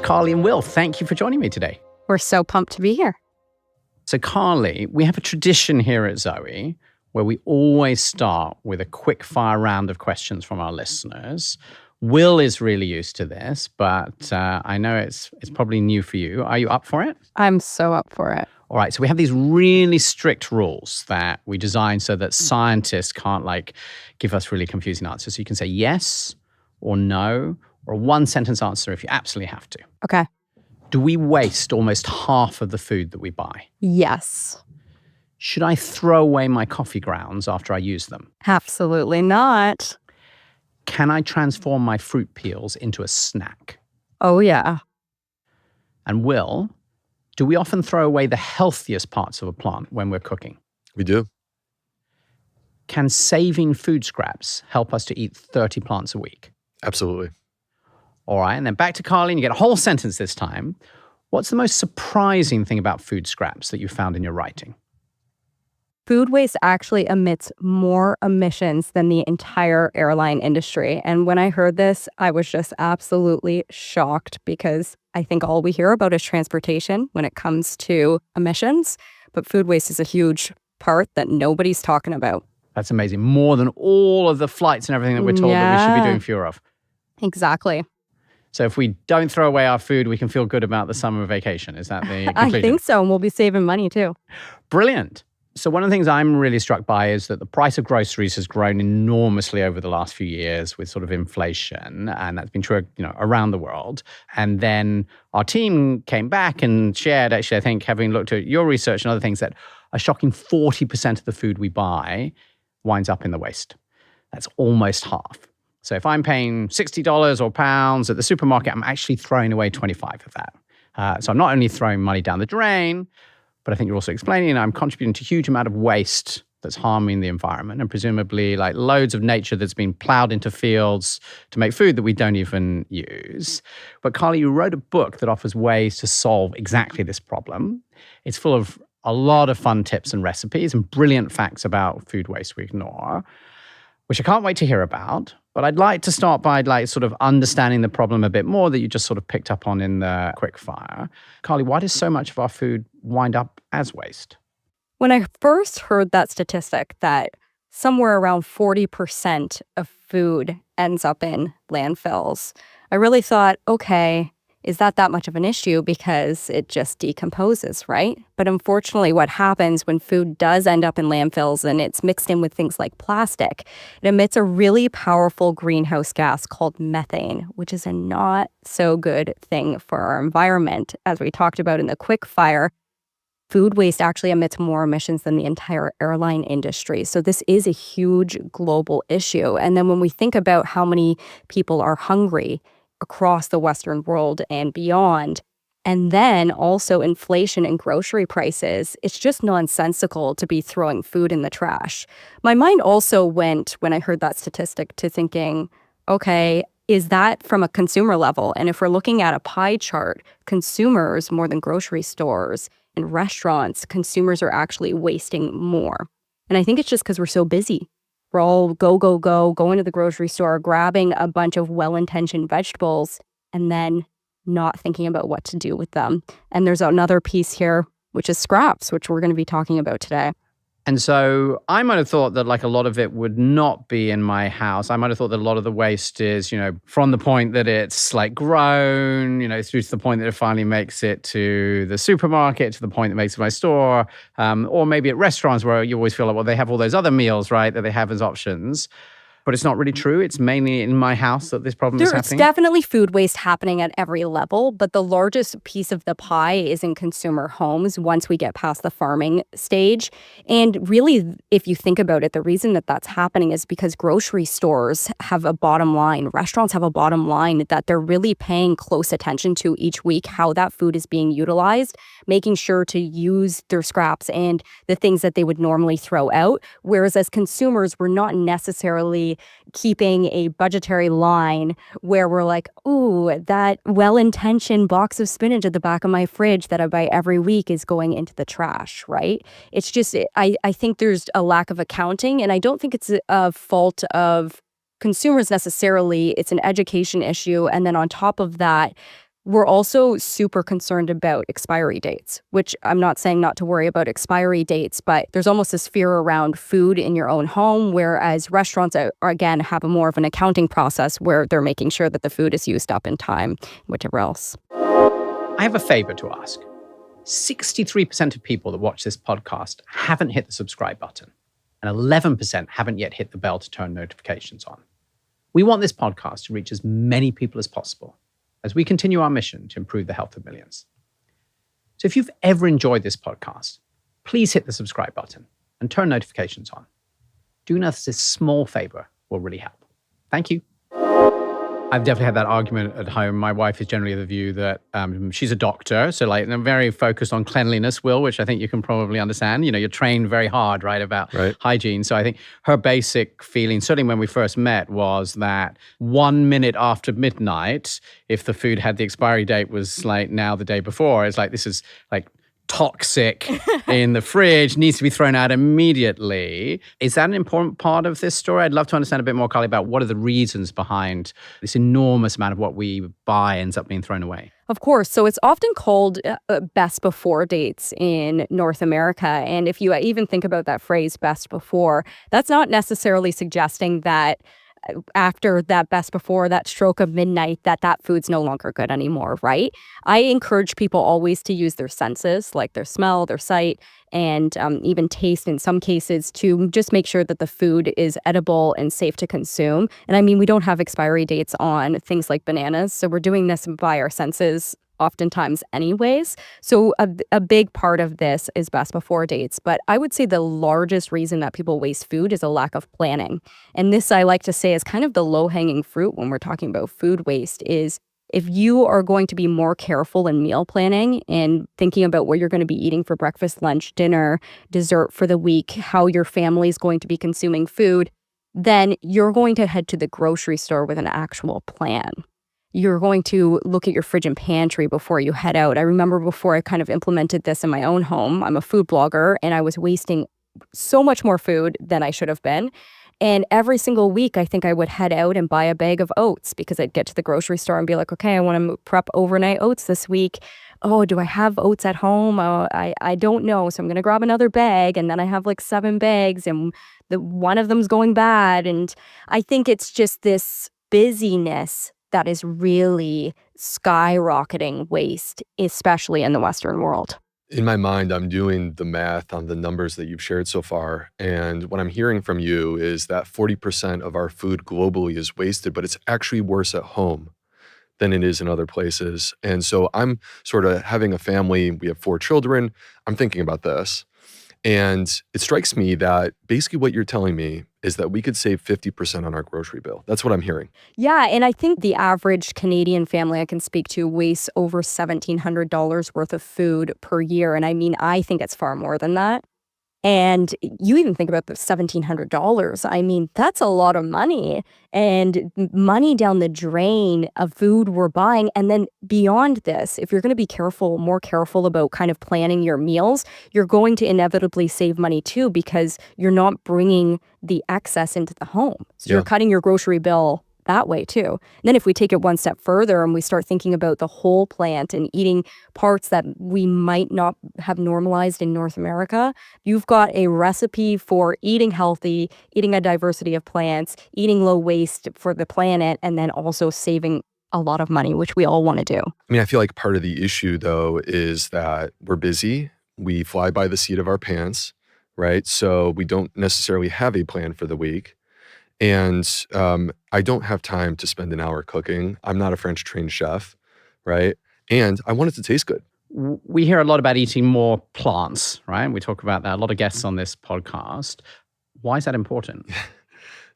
Carleigh and Will, thank you for joining me today. We're so pumped to be here. So Carleigh, we have a tradition here at Zoe where we always start with a quick fire round of questions from our listeners. Will is really used to this, but I know it's probably new for you. Are you up for it? I'm so up for it. All right, so we have these really strict rules that we designed so that scientists can't give us really confusing answers. So you can say yes or no, or a one-sentence answer if you absolutely have to. Okay. Do we waste almost half of the food that we buy? Yes. Should I throw away my coffee grounds after I use them? Absolutely not. Can I transform my fruit peels into a snack? Oh, yeah. And Will, do we often throw away the healthiest parts of a plant when we're cooking? We do. Can saving food scraps help us to eat 30 plants a week? Absolutely. All right, and then back to Carleigh, and you get a whole sentence this time. What's the most surprising thing about food scraps that you found in your writing? Food waste actually emits more emissions than the entire airline industry. And when I heard this, I was just absolutely shocked because I think all we hear about is transportation when it comes to emissions. But food waste is a huge part that nobody's talking about. That's amazing. More than all of the flights and everything that we're told that we should be doing fewer of. Exactly. So if we don't throw away our food, we can feel good about the summer vacation. Is that the conclusion? I think so. And we'll be saving money too. Brilliant. So one of the things I'm really struck by is that the price of groceries has grown enormously over the last few years with sort of inflation. And that's been true, around the world. And then our team came back and shared, actually, I think, having looked at your research and other things, that a shocking 40% of the food we buy winds up in the waste. That's almost half. So if I'm paying $60 or pounds at the supermarket, I'm actually throwing away 25 of that. So I'm not only throwing money down the drain, but I think you're also explaining I'm contributing to a huge amount of waste that's harming the environment and presumably loads of nature that's been plowed into fields to make food that we don't even use. But Carleigh, you wrote a book that offers ways to solve exactly this problem. It's full of a lot of fun tips and recipes and brilliant facts about food waste we ignore, which I can't wait to hear about. But I'd like to start by sort of understanding the problem a bit more that you just sort of picked up on in the quick fire. Carleigh, why does so much of our food wind up as waste? When I first heard that statistic that somewhere around 40% of food ends up in landfills, I really thought, okay, is that much of an issue because it just decomposes, right? But unfortunately, what happens when food does end up in landfills and it's mixed in with things like plastic, it emits a really powerful greenhouse gas called methane, which is a not so good thing for our environment. As we talked about in the quick fire, food waste actually emits more emissions than the entire airline industry. So this is a huge global issue. And then when we think about how many people are hungry across the Western world and beyond, and then also inflation and grocery prices, it's just nonsensical to be throwing food in the trash. My mind also went, when I heard that statistic, to thinking, okay, is that from a consumer level? And if we're looking at a pie chart, consumers, more than grocery stores and restaurants, consumers are actually wasting more. And I think it's just because we're so busy. We're all go, going to the grocery store, grabbing a bunch of well-intentioned vegetables, and then not thinking about what to do with them. And there's another piece here, which is scraps, which we're going to be talking about today. And so I might have thought that a lot of it would not be in my house. I might have thought that a lot of the waste is, from the point that it's grown, through to the point that it finally makes it to the supermarket, to the point that makes it to my store, or maybe at restaurants where you always feel they have all those other meals, right, that they have as options. But it's not really true. It's mainly in my house that this problem is happening. There's definitely food waste happening at every level, but the largest piece of the pie is in consumer homes once we get past the farming stage. And really, if you think about it, the reason that that's happening is because grocery stores have a bottom line. Restaurants have a bottom line that they're really paying close attention to each week, how that food is being utilized, making sure to use their scraps and the things that they would normally throw out. Whereas as consumers, we're not necessarily keeping a budgetary line where we're like, ooh, that well-intentioned box of spinach at the back of my fridge that I buy every week is going into the trash, right? It's just, I think there's a lack of accounting, and I don't think it's a fault of consumers necessarily. It's an education issue. And then on top of that, We're also super concerned about expiry dates, which I'm not saying not to worry about expiry dates, but there's almost this fear around food in your own home, whereas restaurants again, have a more of an accounting process where they're making sure that the food is used up in time, whatever else. I have a favor to ask. 63% of people that watch this podcast haven't hit the subscribe button, and 11% haven't yet hit the bell to turn notifications on. We want this podcast to reach as many people as possible as we continue our mission to improve the health of millions. So if you've ever enjoyed this podcast, please hit the subscribe button and turn notifications on. Doing us this small favor will really help. Thank you. I've definitely had that argument at home. My wife is generally of the view that she's a doctor, so like I'm very focused on cleanliness, Will, which I think you can probably understand. You know, you're trained very hard, right, about hygiene. So I think her basic feeling, certainly when we first met, was that 1 minute after midnight, if the food had the expiry date was like now the day before, it's like this is like toxic in the fridge, needs to be thrown out immediately. Is that an important part of this story? I'd love to understand a bit more, Carleigh, about what are the reasons behind this enormous amount of what we buy ends up being thrown away. Of course. So it's often called best before dates in North America. And if you even think about that phrase, best before, that's not necessarily suggesting that after that best before, that stroke of midnight, that food's no longer good anymore, right? I encourage people always to use their senses, like their smell, their sight, and even taste in some cases, to just make sure that the food is edible and safe to consume. And I mean, we don't have expiry dates on things like bananas, so we're doing this by our senses oftentimes anyways. So a big part of this is best before dates. But I would say the largest reason that people waste food is a lack of planning. And this, I like to say, is kind of the low-hanging fruit when we're talking about food waste, is if you are going to be more careful in meal planning and thinking about what you're going to be eating for breakfast, lunch, dinner, dessert for the week, how your family is going to be consuming food, then you're going to head to the grocery store with an actual plan. You're going to look at your fridge and pantry before you head out. I remember before I kind of implemented this in my own home, I'm a food blogger, and I was wasting so much more food than I should have been. And every single week, I think I would head out and buy a bag of oats, because I'd get to the grocery store and be like, okay, I want to prep overnight oats this week. Oh, do I have oats at home? Oh, I don't know. So I'm going to grab another bag. And then I have like 7 bags, and one of them's going bad. And I think it's just this busyness that is really skyrocketing waste, especially in the Western world. In my mind, I'm doing the math on the numbers that you've shared so far. And what I'm hearing from you is that 40% of our food globally is wasted, but it's actually worse at home than it is in other places. And so I'm sort of having a family. We have 4 children. I'm thinking about this. And it strikes me that basically what you're telling me is that we could save 50% on our grocery bill. That's what I'm hearing. Yeah, and I think the average Canadian family I can speak to wastes over $1,700 worth of food per year. And I mean, I think it's far more than that. And you even think about the $1,700. I mean, that's a lot of money, and money down the drain of food we're buying. And then beyond this, if you're going to be more careful about kind of planning your meals, you're going to inevitably save money too, because you're not bringing the excess into the home. So you're cutting your grocery bill that way too. And then if we take it one step further and we start thinking about the whole plant and eating parts that we might not have normalized in North America, you've got a recipe for eating healthy, eating a diversity of plants, eating low waste for the planet, and then also saving a lot of money, which we all want to do. I mean, I feel like part of the issue, though, is that we're busy. We fly by the seat of our pants, right? So we don't necessarily have a plan for the week. And I don't have time to spend an hour cooking. I'm not a French trained chef, right? And I want it to taste good. We hear a lot about eating more plants, right? We talk about that. A lot of guests on this podcast. Why is that important?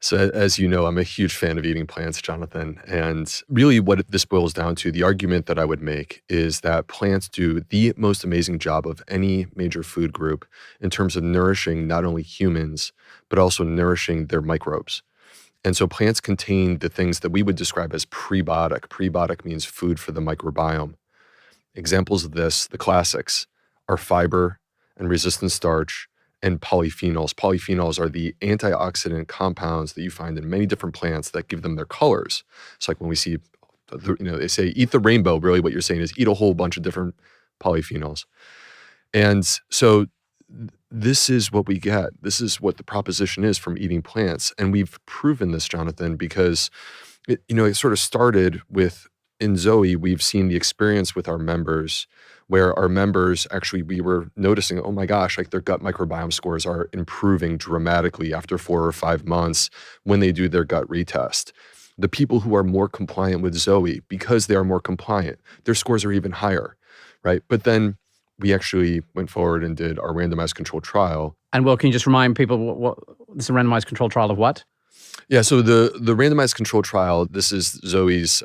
So as you know, I'm a huge fan of eating plants, Jonathan. And really what this boils down to, the argument that I would make is that plants do the most amazing job of any major food group in terms of nourishing not only humans, but also nourishing their microbes. And so plants contain the things that we would describe as prebiotic. Prebiotic means food for the microbiome. Examples of this, the classics, are fiber and resistant starch and polyphenols. Polyphenols are the antioxidant compounds that you find in many different plants that give them their colors. It's like when we see They say eat the rainbow. Really what you're saying is eat a whole bunch of different polyphenols. And so this is what we get. This is what the proposition is from eating plants. And we've proven this, Jonathan, because it sort of started with, in Zoe, we've seen the experience with our members where our members actually, we were noticing, oh my gosh, like their gut microbiome scores are improving dramatically after 4 or 5 months when they do their gut retest. The people who are more compliant with Zoe, because they are more compliant, their scores are even higher, right? But then we actually went forward and did our randomized controlled trial. And Will, can you just remind people what this is a randomized controlled trial of what? Yeah, so the randomized controlled trial, this is Zoe's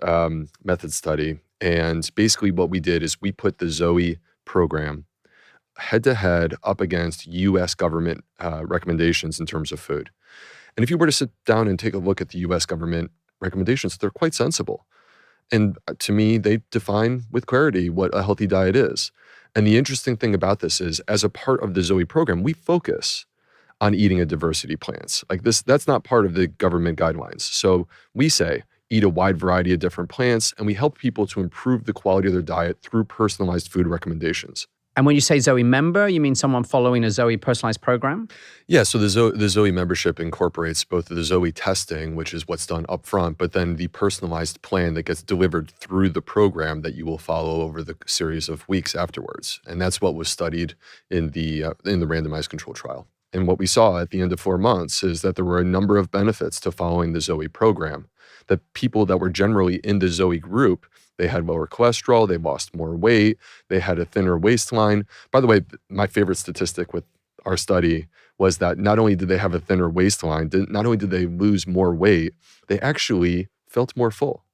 method study. And basically what we did is we put the Zoe program head-to-head up against U.S. government recommendations in terms of food. And if you were to sit down and take a look at the U.S. government recommendations, they're quite sensible. And to me, they define with clarity what a healthy diet is. And the interesting thing about this is, as a part of the Zoe program, we focus on eating a diversity of plants. Like this, that's not part of the government guidelines. So we say, eat a wide variety of different plants, and we help people to improve the quality of their diet through personalized food recommendations. And when you say Zoe member, you mean someone following a Zoe personalized program? Yeah, so the Zoe membership incorporates both the Zoe testing, which is what's done up front, but then the personalized plan that gets delivered through the program that you will follow over the series of weeks afterwards. And that's what was studied in the randomized control trial. And what we saw at the end of 4 months is that there were a number of benefits to following the Zoe program. That people that were generally in the Zoe group, they had lower cholesterol, they lost more weight, they had a thinner waistline. By the way, my favorite statistic with our study was that not only did they have a thinner waistline, not only did they lose more weight, they actually felt more full.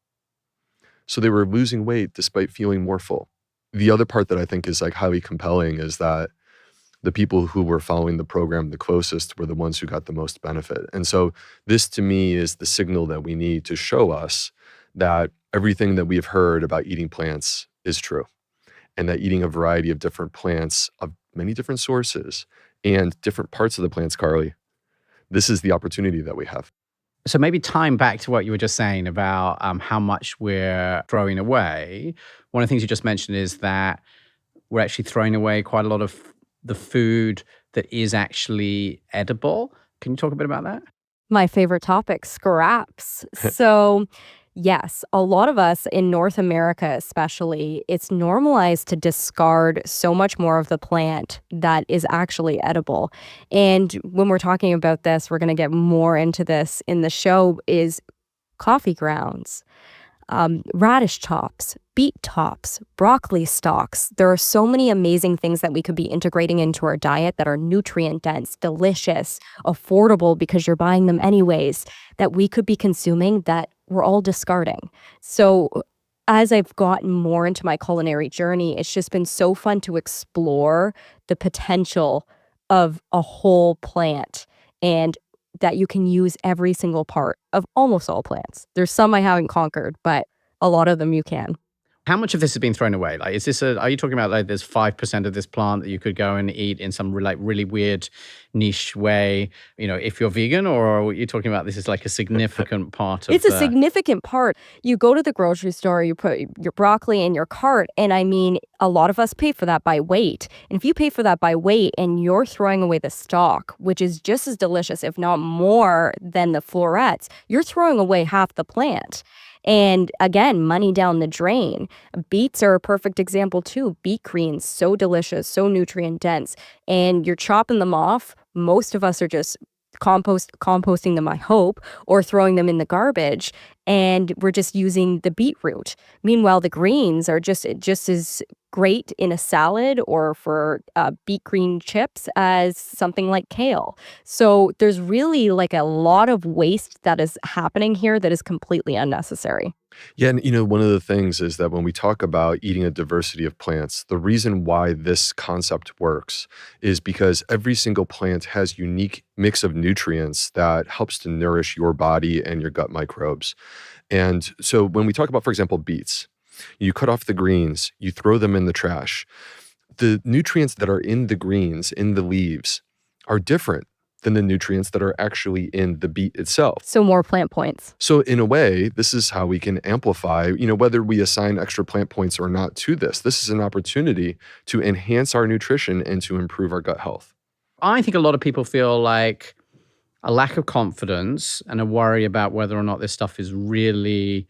So they were losing weight despite feeling more full. The other part that I think is like highly compelling is that the people who were following the program the closest were the ones who got the most benefit. And so this to me is the signal that we need to show us that everything that we have heard about eating plants is true, and that eating a variety of different plants of many different sources and different parts of the plants, Carleigh, this is the opportunity that we have. So maybe tying back to what you were just saying about how much we're throwing away, one of the things you just mentioned is that we're actually throwing away quite a lot of the food that is actually edible. Can you talk a bit about that? My favorite topic, scraps. So yes, a lot of us in North America especially, it's normalized to discard so much more of the plant that is actually edible. And when we're talking about this, we're going to get more into this in the show, is coffee grounds, radish tops, beet tops, broccoli stalks. There are so many amazing things that we could be integrating into our diet that are nutrient dense, delicious, affordable because you're buying them anyways, that we could be consuming that we're all discarding. So as I've gotten more into my culinary journey, it's just been so fun to explore the potential of a whole plant and that you can use every single part of almost all plants. There's some I haven't conquered, but a lot of them you can. How much of this has been thrown away? Like, is this are you talking about like there's 5% of this plant that you could go and eat in some like really weird niche way, if you're vegan, or are you talking about this is like a significant part of It's a significant part. You go to the grocery store, you put your broccoli in your cart, and I mean, a lot of us pay for that by weight. And if you pay for that by weight and you're throwing away the stalk, which is just as delicious, if not more than the florets, you're throwing away half the plant. And again, money down the drain. Beets are a perfect example too. Beet greens, so delicious, so nutrient dense. And you're chopping them off. Most of us are just composting them, I hope, or throwing them in the garbage. And we're just using the beetroot. Meanwhile, the greens are just as great in a salad or for beet green chips as something like kale. So there's really like a lot of waste that is happening here that is completely unnecessary. Yeah, and one of the things is that when we talk about eating a diversity of plants, the reason why this concept works is because every single plant has unique mix of nutrients that helps to nourish your body and your gut microbes. And so when we talk about, for example, beets, you cut off the greens, you throw them in the trash. The nutrients that are in the greens, in the leaves, are different than the nutrients that are actually in the beet itself. So more plant points. So in a way, this is how we can amplify, whether we assign extra plant points or not to this. This is an opportunity to enhance our nutrition and to improve our gut health. I think a lot of people feel like a lack of confidence and a worry about whether or not this stuff is really,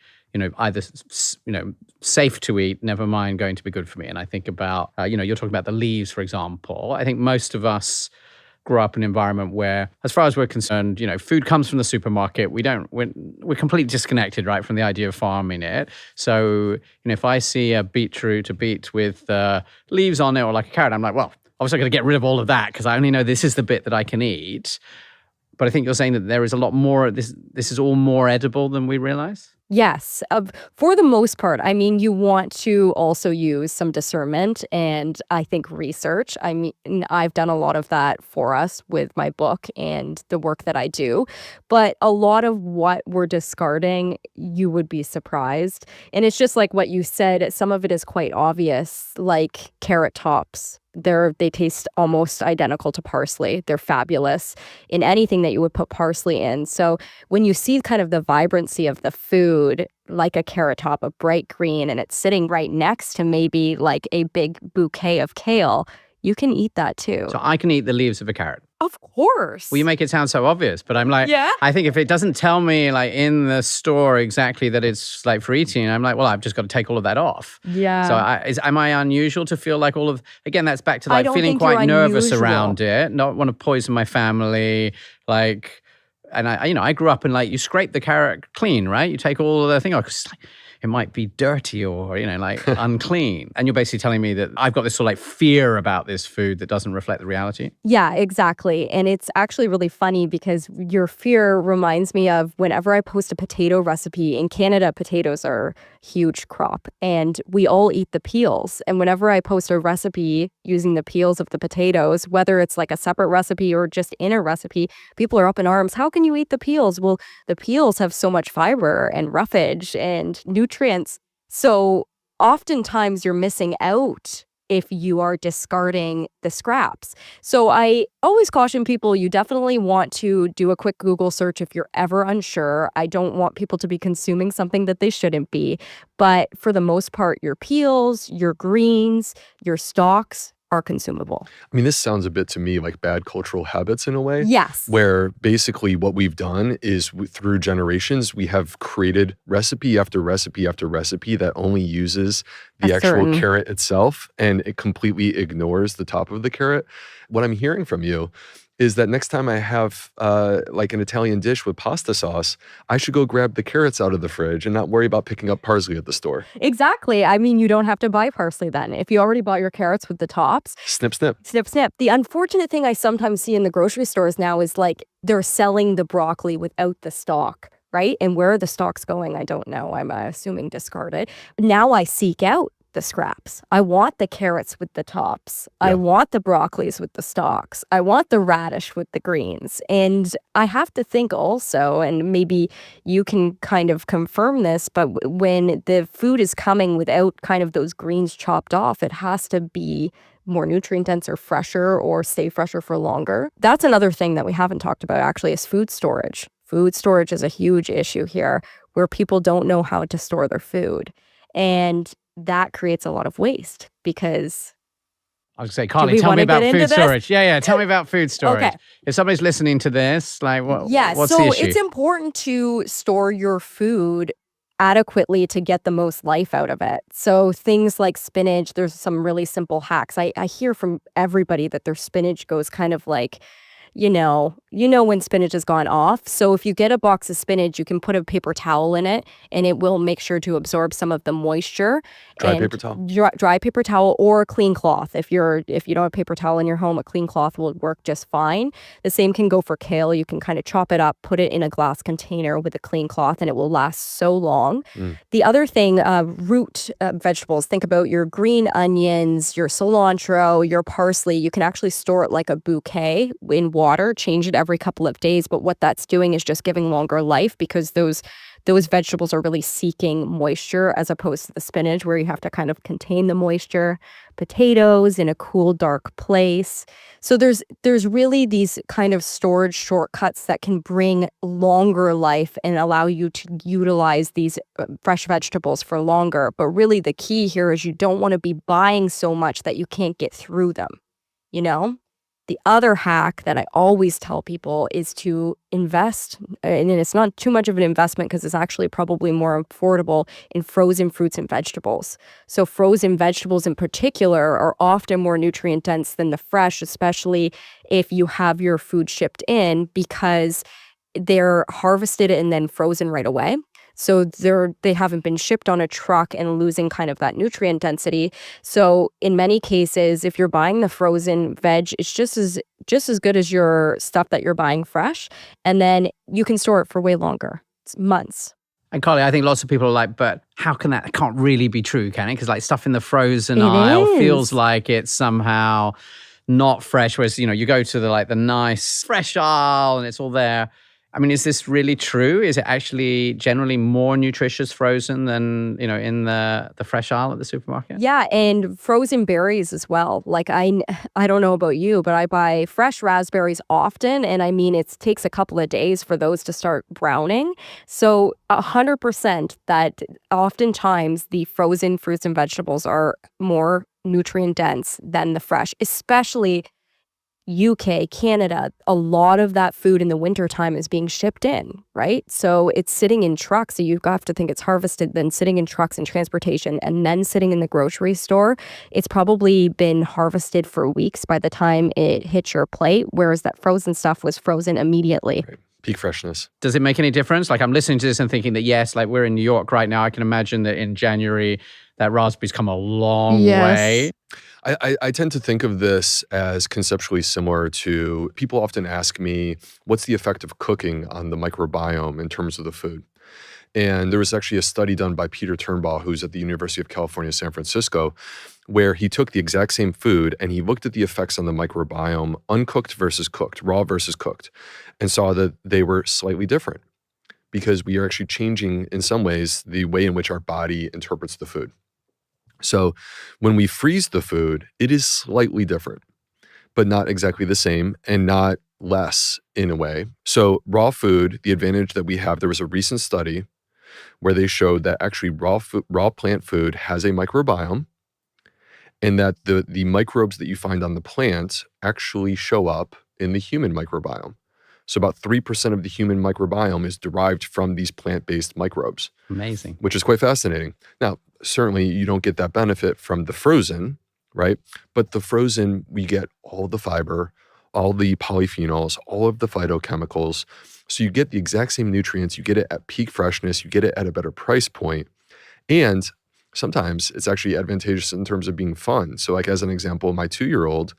either, safe to eat, never mind going to be good for me. And I think about, you're talking about the leaves, for example. I think most of us grew up in an environment where, as far as we're concerned, food comes from the supermarket. We're completely disconnected, right, from the idea of farming it. So, if I see a beet with leaves on it or like a carrot, I'm like, well, obviously I'm going to get rid of all of that because I only know this is the bit that I can eat. But I think you're saying that there is a lot more, this is all more edible than we realize? Yes, for the most part. I mean, you want to also use some discernment and I think research. I mean, I've done a lot of that for us with my book and the work that I do. But a lot of what we're discarding, you would be surprised. And it's just like what you said, some of it is quite obvious, like carrot tops. They taste almost identical to parsley. They're fabulous in anything that you would put parsley in. So when you see kind of the vibrancy of the food, like a carrot top, a bright green, and it's sitting right next to maybe like a big bouquet of kale, you can eat that too. So I can eat the leaves of a carrot. Of course. Well, you make it sound so obvious, but I'm like, Yeah. I think if it doesn't tell me like in the store exactly that it's like for eating, I'm like, well, I've just got to take all of that off. Yeah. So am I unusual to feel like again, that's back to I like don't feeling think quite you're nervous unusual. around it, not want to poison my family, like, and I grew up in like, you scrape the carrot clean, right? You take all of the thing off, 'cause it might be dirty or, like unclean. And you're basically telling me that I've got this sort of like fear about this food that doesn't reflect the reality. Yeah, exactly. And it's actually really funny because your fear reminds me of whenever I post a potato recipe. In Canada, potatoes are a huge crop and we all eat the peels. And whenever I post a recipe using the peels of the potatoes, whether it's like a separate recipe or just in a recipe, people are up in arms. How can you eat the peels? Well, the peels have so much fiber and roughage and nutrients. So oftentimes you're missing out if you are discarding the scraps. So I always caution people, you definitely want to do a quick Google search if you're ever unsure. I don't want people to be consuming something that they shouldn't be. But for the most part, your peels, your greens, your stalks are consumable. I mean, this sounds a bit to me like bad cultural habits in a way. Yes. Where basically what we've done is through generations, we have created recipe after recipe after recipe that only uses the actual carrot itself, and it completely ignores the top of the carrot. What I'm hearing from you is that next time I have like an Italian dish with pasta sauce, I should go grab the carrots out of the fridge and not worry about picking up parsley at the store. Exactly. I mean, you don't have to buy parsley then. If you already bought your carrots with the tops. Snip, snip. Snip, snip. The unfortunate thing I sometimes see in the grocery stores now is like they're selling the broccoli without the stalk, right? And where are the stalks going? I don't know. I'm assuming discarded. Now I seek out the scraps. I want the carrots with the tops. Yeah. I want the broccolis with the stalks. I want the radish with the greens. And I have to think also, and maybe you can kind of confirm this, but when the food is coming without kind of those greens chopped off, it has to be more nutrient dense or fresher or stay fresher for longer. That's another thing that we haven't talked about actually is food storage. Food storage is a huge issue here where people don't know how to store their food. And that creates a lot of waste because... I was going to say, Carleigh, tell me about food storage. Yeah, tell me about food storage. Okay. If somebody's listening to this, like, what's the issue? So it's important to store your food adequately to get the most life out of it. So things like spinach, there's some really simple hacks. I hear from everybody that their spinach goes kind of like, you know when spinach has gone off. So if you get a box of spinach, you can put a paper towel in it and it will make sure to absorb some of the moisture. Dry paper towel? Dry paper towel or a clean cloth. If you don't have paper towel in your home, a clean cloth will work just fine. The same can go for kale. You can kind of chop it up, put it in a glass container with a clean cloth, and it will last so long. The other thing, root vegetables. Think about your green onions, your cilantro, your parsley. You can actually store it like a bouquet in water, change it every couple of days. But what that's doing is just giving longer life because those those vegetables are really seeking moisture as opposed to the spinach where you have to kind of contain the moisture. Potatoes in a cool, dark place. So there's really these kind of storage shortcuts that can bring longer life and allow you to utilize these fresh vegetables for longer. But really the key here is you don't want to be buying so much that you can't get through them, you know? The other hack that I always tell people is to invest, and it's not too much of an investment because it's actually probably more affordable, in frozen fruits and vegetables. So frozen vegetables in particular are often more nutrient dense than the fresh, especially if you have your food shipped in, because they're harvested and then frozen right away. So they haven't been shipped on a truck and losing kind of that nutrient density. So in many cases, if you're buying the frozen veg, it's just as good as your stuff that you're buying fresh. And then you can store it for way longer. It's months. And Carleigh, I think lots of people are like, but how can that? It can't really be true, can it? Because like stuff in the frozen It aisle is. feels like it's somehow not fresh. Whereas, you go to the nice fresh aisle and it's all there. I mean, is this really true? Is it actually generally more nutritious frozen than, in the fresh aisle at the supermarket? Yeah, and frozen berries as well. Like I don't know about you, but I buy fresh raspberries often, and I mean it takes a couple of days for those to start browning. So 100% that oftentimes the frozen fruits and vegetables are more nutrient dense than the fresh, especially UK, Canada. A lot of that food in the wintertime is being shipped in, right? So it's sitting in trucks. So you have to think it's harvested, then sitting in trucks and transportation, and then sitting in the grocery store. It's probably been harvested for weeks by the time it hits your plate, whereas that frozen stuff was frozen immediately. Right. Peak freshness. Does it make any difference? Like I'm listening to this and thinking that yes, like we're in New York right now. I can imagine that in January, that raspberries come a long way. I tend to think of this as conceptually similar to, people often ask me, what's the effect of cooking on the microbiome in terms of the food? And there was actually a study done by Peter Turnbaugh, who's at the University of California, San Francisco, where he took the exact same food and he looked at the effects on the microbiome, uncooked versus cooked, raw versus cooked, and saw that they were slightly different because we are actually changing, in some ways, the way in which our body interprets the food. So when we freeze the food, it is slightly different, but not exactly the same and not less in a way. So raw food, the advantage that we have, there was a recent study where they showed that actually raw plant food has a microbiome, and that the microbes that you find on the plant actually show up in the human microbiome. So about 3% of the human microbiome is derived from these plant-based microbes. Amazing. Which is quite fascinating. Now, certainly you don't get that benefit from the frozen, right? But the frozen, we get all the fiber, all the polyphenols, all of the phytochemicals. So you get the exact same nutrients, you get it at peak freshness, you get it at a better price point. And sometimes it's actually advantageous in terms of being fun. So like as an example, my 2-year-old,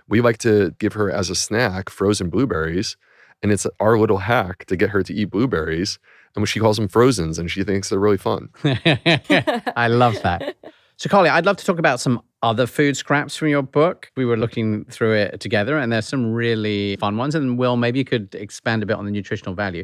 we like to give her as a snack frozen blueberries. And it's our little hack to get her to eat blueberries. And she calls them frozens, and she thinks they're really fun. I love that. So, Carleigh, I'd love to talk about some other food scraps from your book. We were looking through it together, and there's some really fun ones. And Will, maybe you could expand a bit on the nutritional value.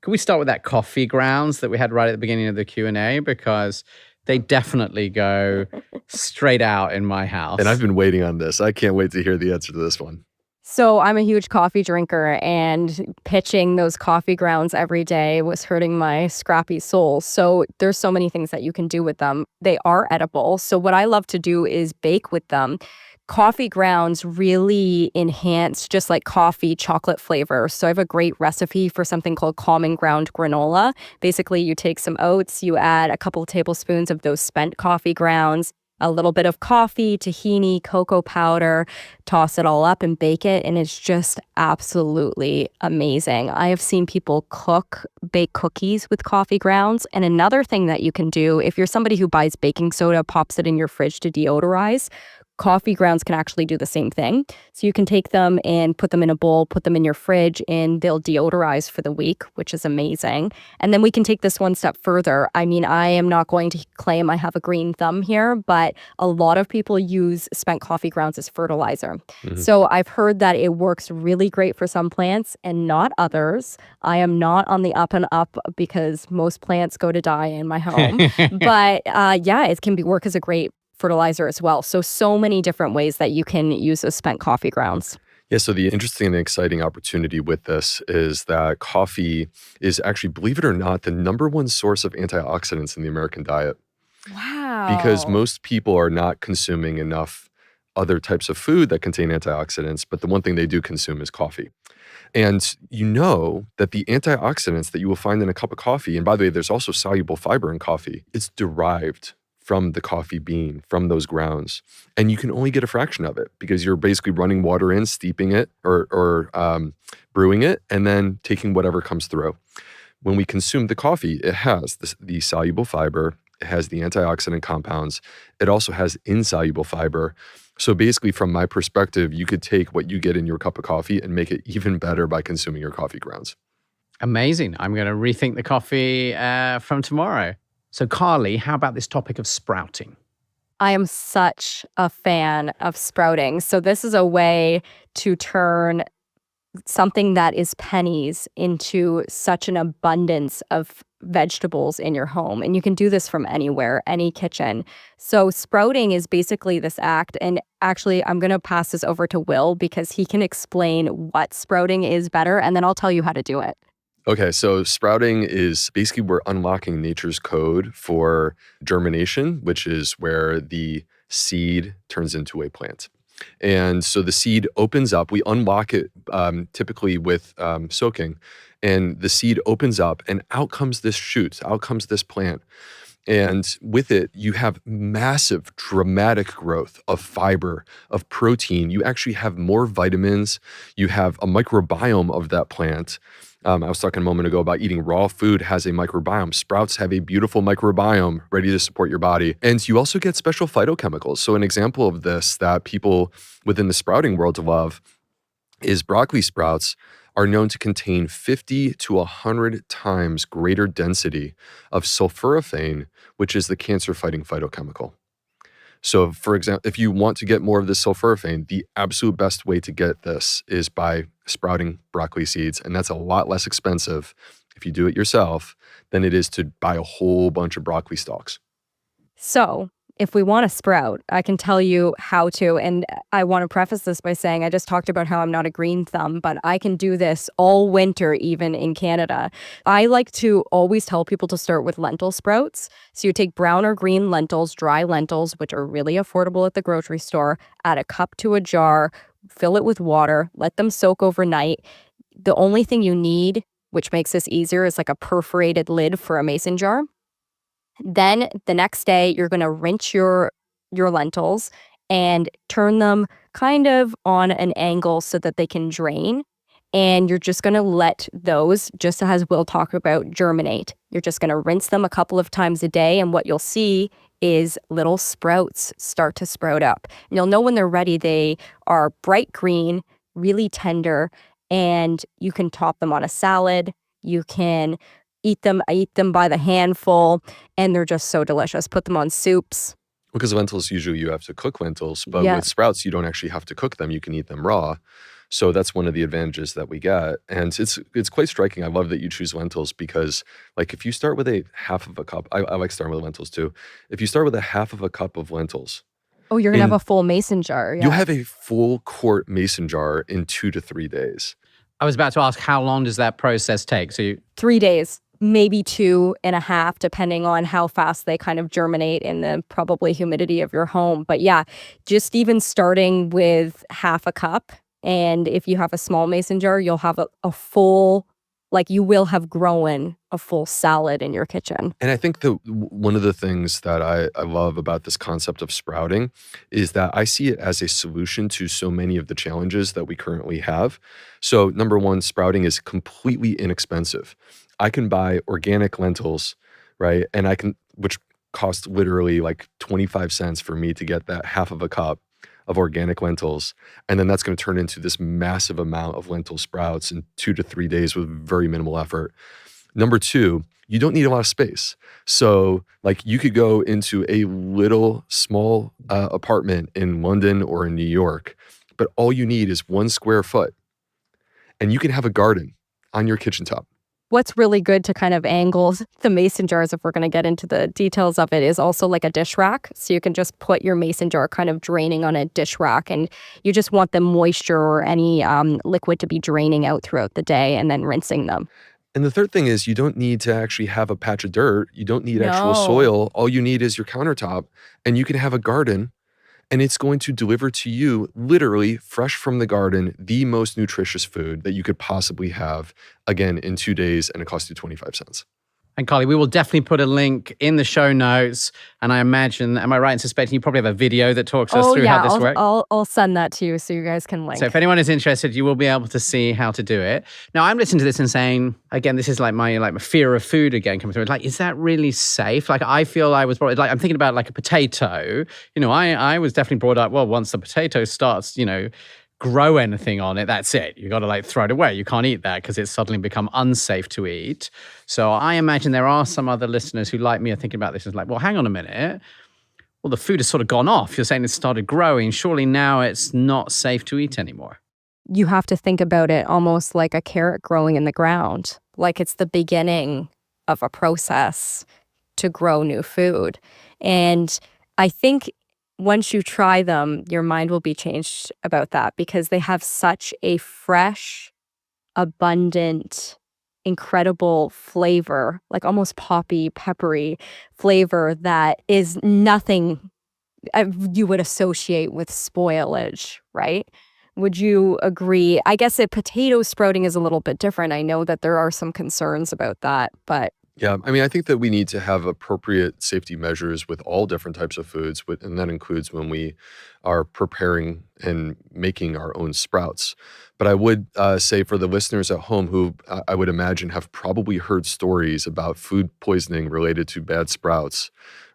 Could we start with that coffee grounds that we had right at the beginning of the Q&A? Because they definitely go straight out in my house. And I've been waiting on this. I can't wait to hear the answer to this one. So I'm a huge coffee drinker, and pitching those coffee grounds every day was hurting my scrappy soul. So there's so many things that you can do with them. They are edible. So what I love to do is bake with them. Coffee grounds really enhance, just like coffee, chocolate flavor. So I have a great recipe for something called common ground granola. Basically, you take some oats, you add a couple of tablespoons of those spent coffee grounds, a little bit of coffee, tahini, cocoa powder, toss it all up and bake it. And it's just absolutely amazing. I have seen people bake cookies with coffee grounds. And another thing that you can do, if you're somebody who buys baking soda, pops it in your fridge to deodorize, Coffee grounds can actually do the same thing. So you can take them and put them in a bowl, put them in your fridge, and they'll deodorize for the week, which is amazing. And then we can take this one step further. I mean, I am not going to claim I have a green thumb here, but a lot of people use spent coffee grounds as fertilizer. So I've heard that it works really great for some plants and not others. I am not on the up and up because most plants go to die in my home. But yeah, it can work as a great fertilizer as well. So many different ways that you can use those spent coffee grounds. Yeah, so the interesting and exciting opportunity with this is that coffee is actually, believe it or not, the number one source of antioxidants in the American diet. Wow. Because most people are not consuming enough other types of food that contain antioxidants, but the one thing they do consume is coffee. And you know that the antioxidants that you will find in a cup of coffee, and by the way, there's also soluble fiber in coffee, it's derived from the coffee bean, from those grounds. And you can only get a fraction of it because you're basically running water in, steeping it or brewing it, and then taking whatever comes through. When we consume the coffee, it has the soluble fiber, it has the antioxidant compounds, it also has insoluble fiber. So basically, from my perspective, you could take what you get in your cup of coffee and make it even better by consuming your coffee grounds. Amazing. I'm going to rethink the coffee from tomorrow. So Carleigh, how about this topic of sprouting? I am such a fan of sprouting. So this is a way to turn something that is pennies into such an abundance of vegetables in your home. And you can do this from anywhere, any kitchen. So sprouting is basically this act. And actually, I'm going to pass this over to Will because he can explain what sprouting is better. And then I'll tell you how to do it. Okay, so sprouting is basically we're unlocking nature's code for germination, which is where the seed turns into a plant. And so the seed opens up, we unlock it typically with soaking, and the seed opens up and out comes this shoot, out comes this plant. And with it, you have massive, dramatic growth of fiber, of protein. You actually have more vitamins. You have a microbiome of that plant. I was talking a moment ago about eating raw food has a microbiome. Sprouts have a beautiful microbiome ready to support your body. And you also get special phytochemicals. So an example of this that people within the sprouting world love is broccoli sprouts are known to contain 50 to 100 times greater density of sulforaphane, which is the cancer-fighting phytochemical. So for example, if you want to get more of this sulforaphane, the absolute best way to get this is by sprouting broccoli seeds. And that's a lot less expensive if you do it yourself than it is to buy a whole bunch of broccoli stalks. So if we want to sprout, I can tell you how to. And I want to preface this by saying I just talked about how I'm not a green thumb, but I can do this all winter, even in Canada. I like to always tell people to start with lentil sprouts. So you take brown or green lentils, dry lentils, which are really affordable at the grocery store, add a cup to a jar, fill it with water, let them soak overnight. The only thing you need, which makes this easier, is like a perforated lid for a mason jar. Then the next day, you're going to rinse your lentils and turn them kind of on an angle so that they can drain. And you're just going to let those, just as we'll talk about, germinate. You're just going to rinse them a couple of times a day. And what you'll see is little sprouts start to sprout up. And you'll know when they're ready. They are bright green, really tender, and you can top them on a salad. You can eat them by the handful, and they're just so delicious. Put them on soups. Because lentils, usually you have to cook lentils, but Yeah. with sprouts, you don't actually have to cook them. You can eat them raw. So that's one of the advantages that we get. And it's quite striking. I love that you choose lentils because like if you start with a half of a cup, I like starting with lentils too. If you start with a half of a cup of lentils, Oh, you're going to have a full mason jar. Yeah. you'll have a full quart mason jar in 2 to 3 days. I was about to ask, how long does that process take? So you, 3 days, maybe 2.5, depending on how fast they kind of germinate in the probably humidity of your home. But yeah, just even starting with half a cup. And if you have a small mason jar, you'll have a full, like you will have grown a full salad in your kitchen. And I think one of the things that I love about this concept of sprouting is that I see it as a solution to so many of the challenges that we currently have. So number one, sprouting is completely inexpensive. I can buy organic lentils, right? And which cost literally like 25 cents for me to get that half of a cup. of organic lentils. And then that's going to turn into this massive amount of lentil sprouts in 2 to 3 days with very minimal effort. Number two, you don't need a lot of space. So like you could go into a little small apartment in London or in New York, but all you need is 1 square foot and you can have a garden on your kitchen top. What's really good to kind of angle the mason jars, if we're going to get into the details of it, is also like a dish rack. So you can just put your mason jar kind of draining on a dish rack, and you just want the moisture or any liquid to be draining out throughout the day and then rinsing them. And the third thing is you don't need to actually have a patch of dirt. You don't need actual soil. All you need is your countertop, and you can have a garden, and it's going to deliver to you literally fresh from the garden, the most nutritious food that you could possibly have, again, in 2 days, and it costs you 25 cents. And Carleigh, we will definitely put a link in the show notes. And I imagine, am I right in suspecting you probably have a video that talks us through how this works? I'll send that to you so you guys can link. So if anyone is interested, you will be able to see how to do it. Now, I'm listening to this and saying, again, this is like my fear of food again coming through. It's like, is that really safe? Like, I feel I was brought, like, I'm thinking about like a potato. You know, I was definitely brought up, well, once the potato starts, you know, grow anything on it, that's it. You got to like throw it away. You can't eat that because it's suddenly become unsafe to eat. So I imagine there are some other listeners who, like me, are thinking about this and like, well, hang on a minute. Well, the food has sort of gone off. You're saying it started growing. Surely now it's not safe to eat anymore. You have to think about it almost like a carrot growing in the ground. Like it's the beginning of a process to grow new food. And I think once you try them, your mind will be changed about that because they have such a fresh, abundant, incredible flavor, like almost poppy, peppery flavor that is nothing you would associate with spoilage, right? Would you agree? I guess a potato sprouting is a little bit different. I know that there are some concerns about that, but yeah, I mean, I think that we need to have appropriate safety measures with all different types of foods, and that includes when we are preparing and making our own sprouts. But I would say for the listeners at home who I would imagine have probably heard stories about food poisoning related to bad sprouts,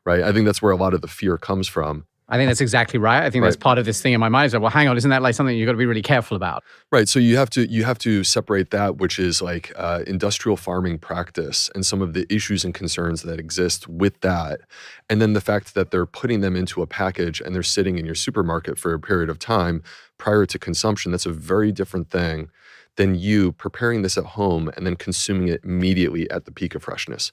right? I think that's where a lot of the fear comes from. I think that's exactly right. I think that's part of this thing in my mind is like, well, hang on, isn't that like something you've got to be really careful about? Right. So you have to separate that, which is like industrial farming practice and some of the issues and concerns that exist with that. And then the fact that they're putting them into a package and they're sitting in your supermarket for a period of time prior to consumption. That's a very different thing than you preparing this at home and then consuming it immediately at the peak of freshness.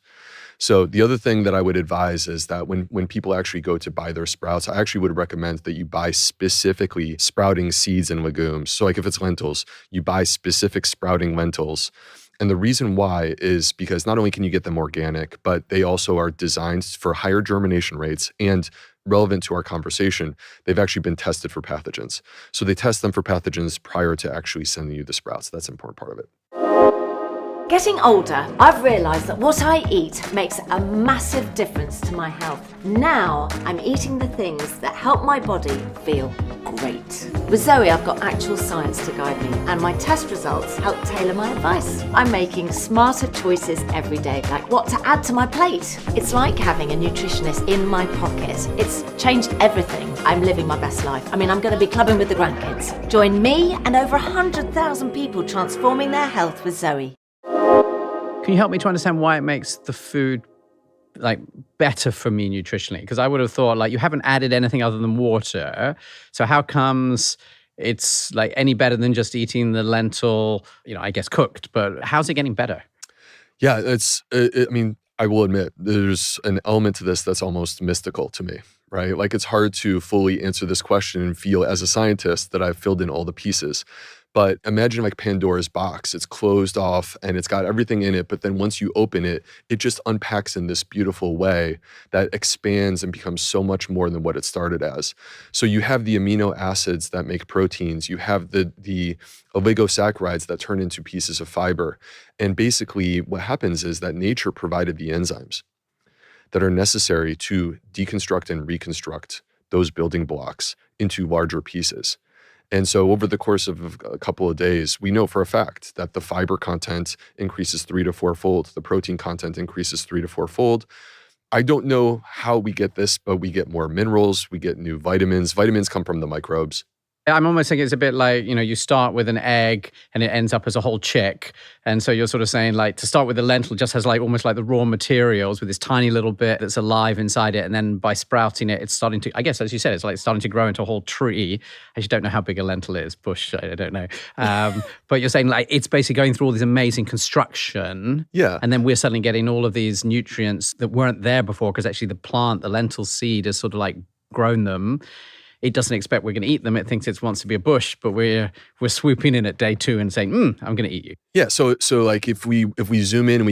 So the other thing that I would advise is that when people actually go to buy their sprouts, I actually would recommend that you buy specifically sprouting seeds and legumes. So like if it's lentils, you buy specific sprouting lentils. And the reason why is because not only can you get them organic, but they also are designed for higher germination rates and relevant to our conversation, they've actually been tested for pathogens. So they test them for pathogens prior to actually sending you the sprouts. That's an important part of it. Getting older, I've realised that what I eat makes a massive difference to my health. Now, I'm eating the things that help my body feel great. With Zoe, I've got actual science to guide me, and my test results help tailor my advice. I'm making smarter choices every day, like what to add to my plate. It's like having a nutritionist in my pocket. It's changed everything. I'm living my best life. I mean, I'm going to be clubbing with the grandkids. Join me and over 100,000 people transforming their health with Zoe. Can you help me to understand why it makes the food like better for me nutritionally? Because I would have thought like you haven't added anything other than water. So how comes it's like any better than just eating the lentil, you know, I guess cooked, but how's it getting better? Yeah, I mean, I will admit there's an element to this that's almost mystical to me, right? Like it's hard to fully answer this question and feel as a scientist that I've filled in all the pieces. But imagine like Pandora's box. It's closed off and it's got everything in it. But then once you open it, it just unpacks in this beautiful way that expands and becomes so much more than what it started as. So you have the amino acids that make proteins. You have the oligosaccharides that turn into pieces of fiber. And basically what happens is that nature provided the enzymes that are necessary to deconstruct and reconstruct those building blocks into larger pieces. And so over the course of a couple of days, we know for a fact that the fiber content increases 3 to 4 fold. The protein content increases 3 to 4 fold. I don't know how we get this, but we get more minerals, we get new vitamins. Vitamins come from the microbes. I'm almost thinking it's a bit like, you start with an egg and it ends up as a whole chick. And so you're sort of saying like to start with the lentil just has like almost like the raw materials with this tiny little bit that's alive inside it. And then by sprouting it, it's starting to, I guess, as you said, it's like starting to grow into a whole tree. I just don't know how big a lentil is, bush, I don't know. But you're saying like it's basically going through all this amazing construction. Yeah. And then we're suddenly getting all of these nutrients that weren't there before because actually the plant, the lentil seed has sort of like grown them. It doesn't expect we're going to eat them. It thinks it wants to be a bush, but we're swooping in at day 2 and saying, I'm going to eat you. Yeah. So like if we zoom in and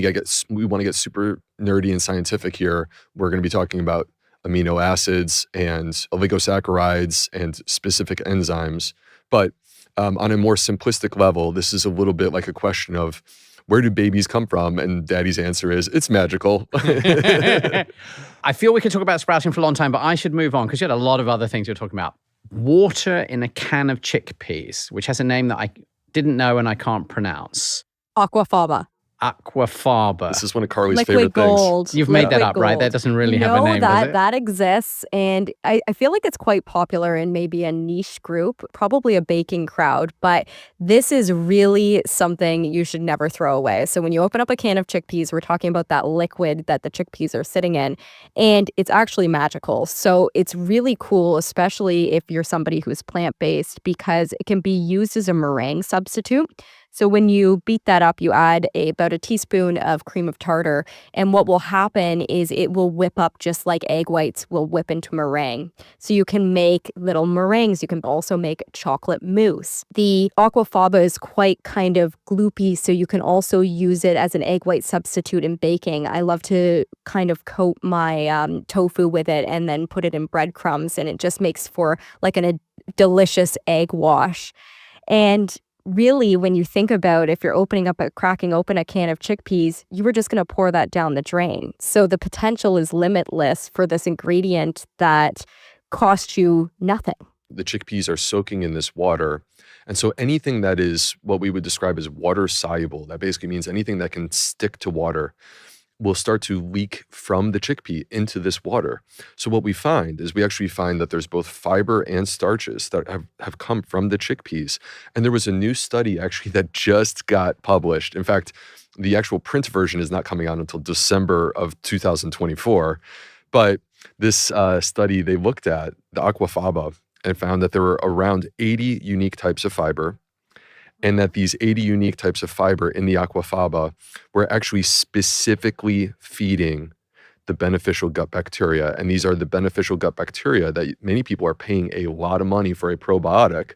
we want to get super nerdy and scientific here, we're going to be talking about amino acids and oligosaccharides and specific enzymes. But on a more simplistic level, this is a little bit like a question of where do babies come from? And daddy's answer is, it's magical. I feel we could talk about sprouting for a long time, but I should move on because you had a lot of other things you're talking about. Water in a can of chickpeas, which has a name that I didn't know and I can't pronounce. Aquafaba. Aquafaba. This is one of Carleigh's Liquid favorite gold. things. You've made that Liquid up, right? gold. That doesn't really have a name, that, does it? that exists. And I feel like it's quite popular in maybe a niche group, probably a baking crowd. But this is really something you should never throw away. So when you open up a can of chickpeas, we're talking about that liquid that the chickpeas are sitting in. And it's actually magical. So it's really cool, especially if you're somebody who's plant-based, because it can be used as a meringue substitute. So when you beat that up, you add about a teaspoon of cream of tartar. And what will happen is it will whip up just like egg whites will whip into meringue. So you can make little meringues. You can also make chocolate mousse. The aquafaba is quite kind of gloopy, so you can also use it as an egg white substitute in baking. I love to kind of coat my tofu with it and then put it in breadcrumbs. And it just makes for like a delicious egg wash. And really, when you think about if you're cracking open a can of chickpeas, you were just going to pour that down the drain. So the potential is limitless for this ingredient that costs you nothing. The chickpeas are soaking in this water. And so anything that is what we would describe as water soluble, that basically means anything that can stick to water, will start to leak from the chickpea into this water. So what we find is we actually find that there's both fiber and starches that have come from the chickpeas. And there was a new study actually that just got published. In fact, the actual print version is not coming out until December of 2024. But this study, they looked at the aquafaba and found that there were around 80 unique types of fiber, and that these 80 unique types of fiber in the aquafaba were actually specifically feeding the beneficial gut bacteria. And these are the beneficial gut bacteria that many people are paying a lot of money for a probiotic.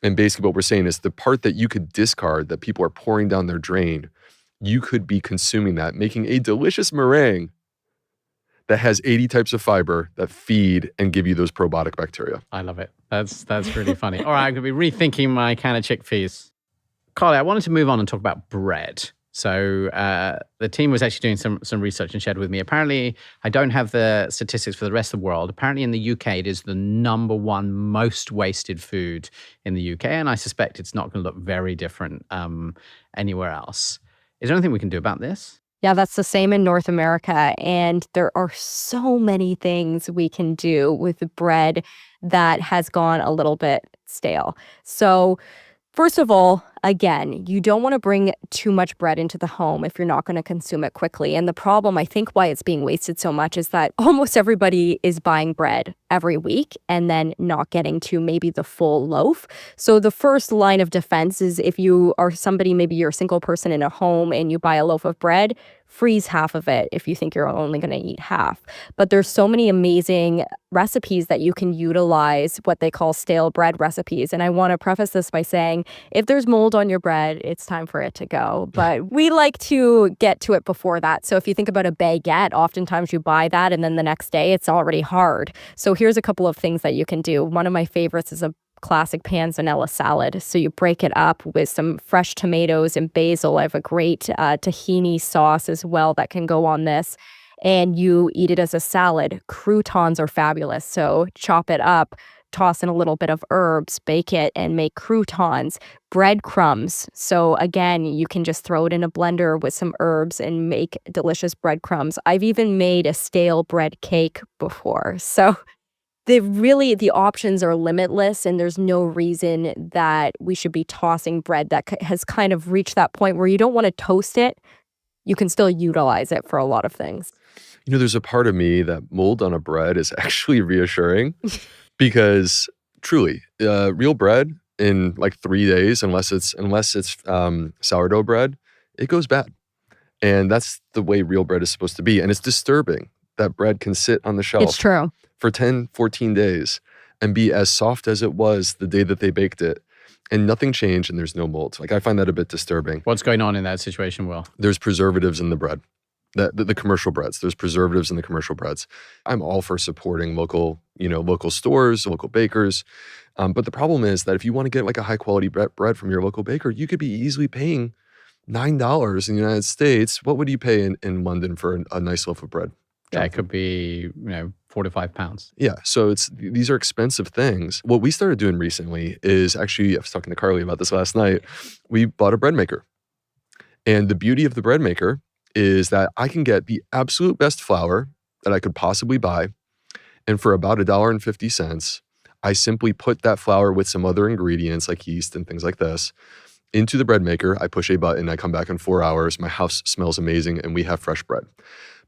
And basically what we're saying is the part that you could discard, that people are pouring down their drain, you could be consuming that, making a delicious meringue that has 80 types of fiber that feed and give you those probiotic bacteria. I love it. That's really funny. All right, I'm going to be rethinking my can of chickpeas. Carleigh, I wanted to move on and talk about bread. So the team was actually doing some research and shared with me. Apparently, I don't have the statistics for the rest of the world. Apparently in the UK, it is the number 1 most wasted food in the UK. And I suspect it's not going to look very different anywhere else. Is there anything we can do about this? Yeah, that's the same in North America. And there are so many things we can do with bread that has gone a little bit stale. So first of all, again, you don't want to bring too much bread into the home if you're not going to consume it quickly. And the problem, I think, why it's being wasted so much is that almost everybody is buying bread every week and then not getting to maybe the full loaf. So the first line of defense is if you are somebody, maybe you're a single person in a home and you buy a loaf of bread, freeze half of it if you think you're only going to eat half. But there's so many amazing recipes that you can utilize, what they call stale bread recipes. And I want to preface this by saying, if there's mold on your bread, it's time for it to go. But we like to get to it before that. So if you think about a baguette, oftentimes you buy that and then the next day it's already hard. So here's a couple of things that you can do. One of my favorites is a classic panzanella salad. So you break it up with some fresh tomatoes and basil. I have a great tahini sauce as well that can go on this. And you eat it as a salad. Croutons are fabulous. So chop it up, toss in a little bit of herbs, bake it, and make croutons, breadcrumbs. So again, you can just throw it in a blender with some herbs and make delicious breadcrumbs. I've even made a stale bread cake before. So the options are limitless, and there's no reason that we should be tossing bread that has kind of reached that point where you don't want to toast it. You can still utilize it for a lot of things. There's a part of me that mold on a bread is actually reassuring because truly, real bread in like 3 days, unless it's sourdough bread, it goes bad. And that's the way real bread is supposed to be. And it's disturbing that bread can sit on the shelf. It's true. For 10, 14 days and be as soft as it was the day that they baked it. And nothing changed and there's no mold. Like, I find that a bit disturbing. What's going on in that situation, Will? There's preservatives in the bread. The commercial breads. There's preservatives in the commercial breads. I'm all for supporting local stores, local bakers. But the problem is that if you want to get like a high quality bread from your local baker, you could be easily paying $9 in the United States. What would you pay in London for a nice loaf of bread? Yeah, it could be, 4 to 5 pounds. Yeah, so these are expensive things. What we started doing recently is actually, I was talking to Carleigh about this last night. We bought a bread maker. And the beauty of the bread maker is that I can get the absolute best flour that I could possibly buy. And for about $1.50, I simply put that flour with some other ingredients like yeast and things like this into the bread maker. I push a button, I come back in 4 hours. My house smells amazing and we have fresh bread.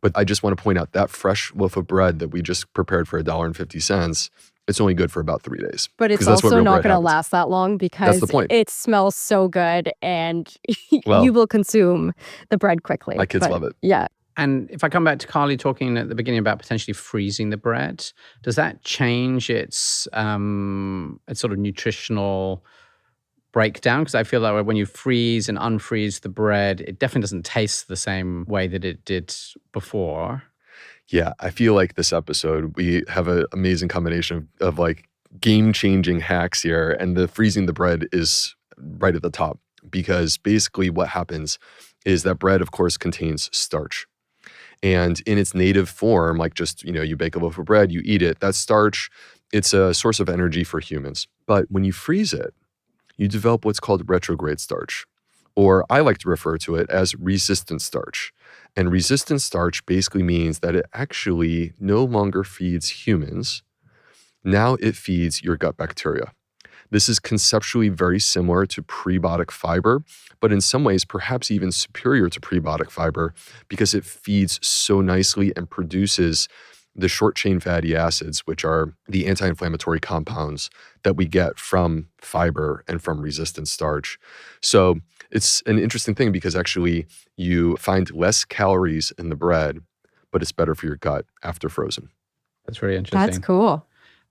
But I just want to point out that fresh loaf of bread that we just prepared for $1.50, it's only good for about 3 days. But it's also not going to last that long because it smells so good and you will consume the bread quickly. My kids love it. Yeah. And if I come back to Carleigh talking at the beginning about potentially freezing the bread, does that change its sort of nutritional breakdown? Because I feel like when you freeze and unfreeze the bread, it definitely doesn't taste the same way that it did before. Yeah, I feel like this episode, we have an amazing combination of like game-changing hacks here, and the freezing the bread is right at the top because basically what happens is that bread, of course, contains starch. And in its native form, like just, you bake a loaf of bread, you eat it, that starch, it's a source of energy for humans. But when you freeze it, you develop what's called retrograde starch, or I like to refer to it as resistant starch. And resistant starch basically means that it actually no longer feeds humans. Now it feeds your gut bacteria. This is conceptually very similar to prebiotic fiber, but in some ways perhaps even superior to prebiotic fiber because it feeds so nicely and produces the short-chain fatty acids, which are the anti-inflammatory compounds that we get from fiber and from resistant starch. So it's an interesting thing because actually you find less calories in the bread, but it's better for your gut after frozen. That's really interesting. That's cool.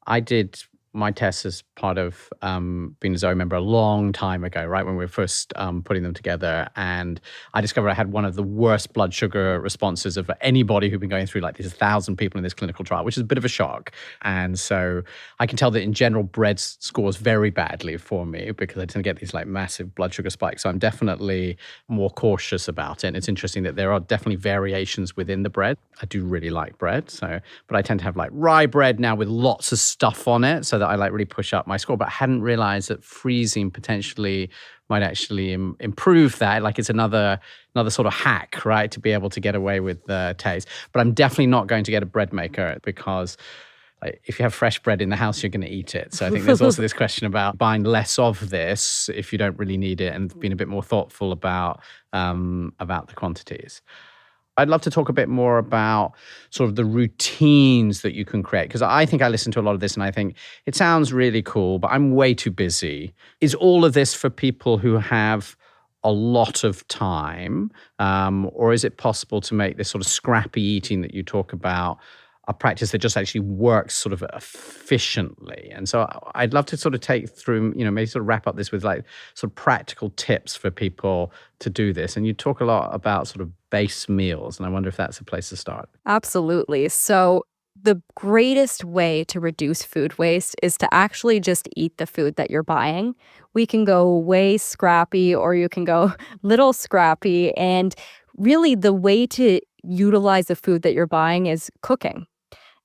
I did my tests as part of being a Zoe member a long time ago, right, when we were first putting them together. And I discovered I had one of the worst blood sugar responses of anybody who'd been going through like these 1,000 people in this clinical trial, which is a bit of a shock. And so I can tell that in general, bread scores very badly for me because I tend to get these like massive blood sugar spikes. So I'm definitely more cautious about it. And it's interesting that there are definitely variations within the bread. I do really like bread, but I tend to have like rye bread now with lots of stuff on it so that I like really push up my score, but I hadn't realized that freezing potentially might actually improve that. Like it's another sort of hack, right, to be able to get away with the taste. But I'm definitely not going to get a bread maker because if you have fresh bread in the house, you're going to eat it. So I think there's also this question about buying less of this if you don't really need it and being a bit more thoughtful about the quantities. I'd love to talk a bit more about sort of the routines that you can create, because I think I listen to a lot of this and I think it sounds really cool, but I'm way too busy. Is all of this for people who have a lot of time, or is it possible to make this sort of scrappy eating that you talk about a practice that just actually works sort of efficiently? And so I'd love to sort of take through, maybe sort of wrap up this with like sort of practical tips for people to do this. And you talk a lot about sort of base meals, and I wonder if that's a place to start. Absolutely. So the greatest way to reduce food waste is to actually just eat the food that you're buying. We can go way scrappy or you can go little scrappy. And really the way to utilize the food that you're buying is cooking.